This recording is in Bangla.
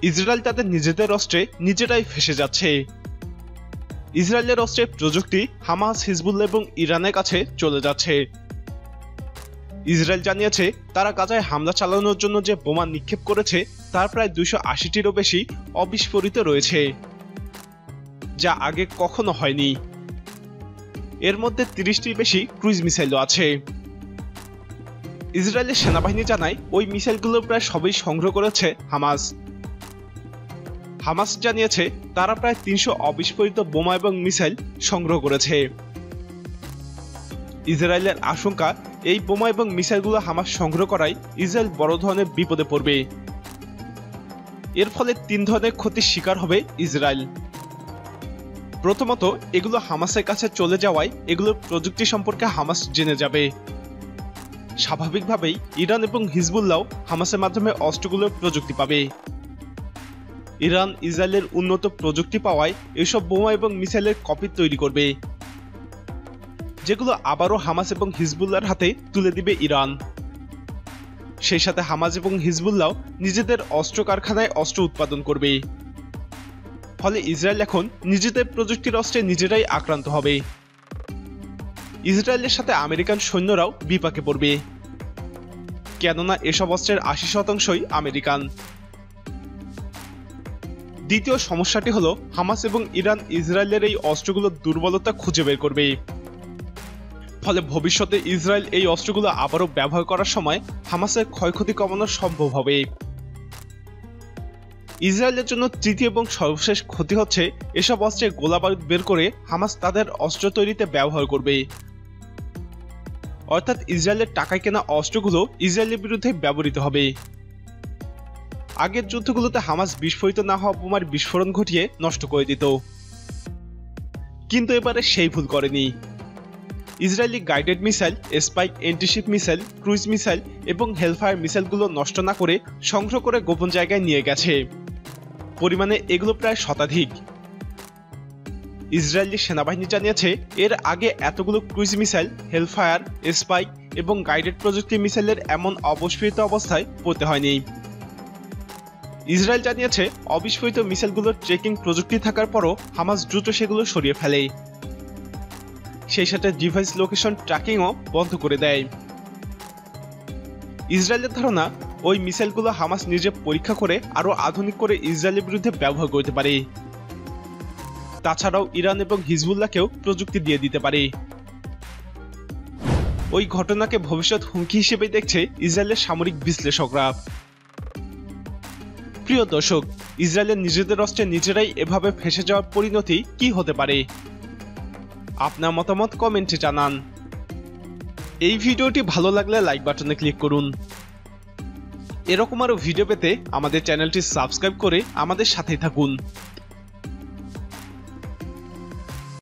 ইসরায়েল তাদের নিজেদের অস্ত্রে নিজেরাই ফেঁসে যাচ্ছে। ইসরায়েলের অস্ত্রের প্রযুক্তি হামাস, হিজবুল্লাহ এবং ইরানের কাছে চলে যাচ্ছে। ইসরায়েল জানিয়েছে তারা গাজায় হামলা চালানোর জন্য যে বোমা নিক্ষেপ করেছে তার প্রায় 280টিরও বেশি অবিস্ফোরিত রয়েছে, যা আগে কখনো হয়নি। এর মধ্যে 30টির বেশি ক্রুজ মিসাইলও আছে। ইসরায়েলের সেনাবাহিনী জানায় ওই মিসাইলগুলো প্রায় সবই সংগ্রহ করেছে হামাস। হামাস জানিয়েছে তারা প্রায় 300 অবিস্ফোরিত বোমা এবং মিসাইল সংগ্রহ করেছে। ইসরায়েলের আশঙ্কা এই বোমা এবং মিসাইলগুলো হামাস সংগ্রহ করায় ইসরায়েল বড় ধরনের বিপদে পড়বে। এর ফলে 3 ধরনের ক্ষতির শিকার হবে ইসরায়েল। প্রথমত, এগুলো হামাসের কাছে চলে যাওয়ায় এগুলোর প্রযুক্তি সম্পর্কে হামাস জেনে যাবে। স্বাভাবিকভাবেই ইরান এবং হিজবুল্লাহ হামাসের মাধ্যমে অস্ত্রগুলোর প্রযুক্তি পাবে। ইরান ইসরায়েলের উন্নত প্রযুক্তি পাওয়ায় এসব বোমা এবং মিসাইলের কপি তৈরি করবে, যেগুলো আবারও হামাস এবং হিজবুল্লাহর হাতে তুলে দিবে ইরান। সেই সাথে হামাস এবং হিজবুল্লাহ নিজেদের অস্ত্র কারখানায় অস্ত্র উৎপাদন করবে। ফলে ইসরায়েল এখন নিজেদের প্রযুক্তির অস্ত্রে নিজেরাই আক্রান্ত হবে। ইসরায়েলের সাথে আমেরিকান সৈন্যরাও বিপাকে পড়বে, কেননা এসব অস্ত্রের 80%ই আমেরিকান। দ্বিতীয় সমস্যাটি হলো হামাস এবং ইরান ইসরায়েলের এই অস্ত্রগুলোর দুর্বলতা খুঁজে বের করবে। ফলে ভবিষ্যতে ইসরায়েল এই অস্ত্রগুলো আবারও ব্যবহার করার সময় হামাসের ক্ষয়ক্ষতি কমানো সম্ভব হবে। ইসরায়েলের জন্য তৃতীয় এবং সর্বশেষ ক্ষতি হচ্ছে এসব অস্ত্রে গোলাবারুদ বের করে হামাস তাদের অস্ত্র তৈরিতে ব্যবহার করবে। অর্থাৎ ইসরায়েলের টাকায় কেনা অস্ত্রগুলো ইসরায়েলের বিরুদ্ধে ব্যবহৃত হবে। আগের যুদ্ধগুলোতে হামাস বিস্ফোরিত না হওয়া বোমার বিস্ফোরণ ঘটিয়ে নষ্ট করে দিত, কিন্তু এবারে সেই ভুল করেনি। Israeli guided missile, spike, antiship missile, cruise missile এবং হেলফায়ার মিসাইলগুলো নষ্ট না করে সংগ্রহ করে গোপন জায়গায় নিয়ে গেছে। পরিমাণে এগুলো প্রায় শতাধিক। ইসরায়েলি সেনাবাহিনী জানিয়েছে এর আগে এতগুলো ক্রুজ মিসাইল, হেলফায়ার, স্পাইক এবং গাইডেড প্রযুক্তি মিসাইলের এমন অবিস্ফোরিত অবস্থায় পড়তে হয়নি। ইসরায়েল জানিয়েছে অবিস্ফোরিত মিসাইলগুলোর ট্রেকিং প্রযুক্তি থাকার পরও হামাস দ্রুত সেগুলো সরিয়ে ফেলে। সেই সাথে ডিভাইস লোকেশন ট্র্যাকিংও বন্ধ করে দেয়। ইসরায়েলের ধারণা ওই মিসাইলগুলো হামাস নিজে পরীক্ষা করে আরও আধুনিক করে ইসরায়েলের বিরুদ্ধে ব্যবহার করতে পারে। তাছাড়াও ইরান এবং হিজবুল্লাহকেও প্রযুক্তি দিয়ে দিতে পারে। ওই ঘটনাকে ভবিষ্যৎ হুমকি হিসেবে দেখছে ইসরায়েলের সামরিক বিশ্লেষকরা। প্রিয় দর্শক, ইসরায়েলের নিজেদের অস্ত্রে নিজেরাই এভাবে ফেঁসে যাওয়ার পরিণতি কি হতে পারে? আপনার মতামত কমেন্টে জানান। এই ভিডিওটি ভালো লাগলে লাইক বাটনে ক্লিক করুন। এরকম আরও ভিডিও পেতে আমাদের চ্যানেলটি সাবস্ক্রাইব করে আমাদের সাথেই থাকুন।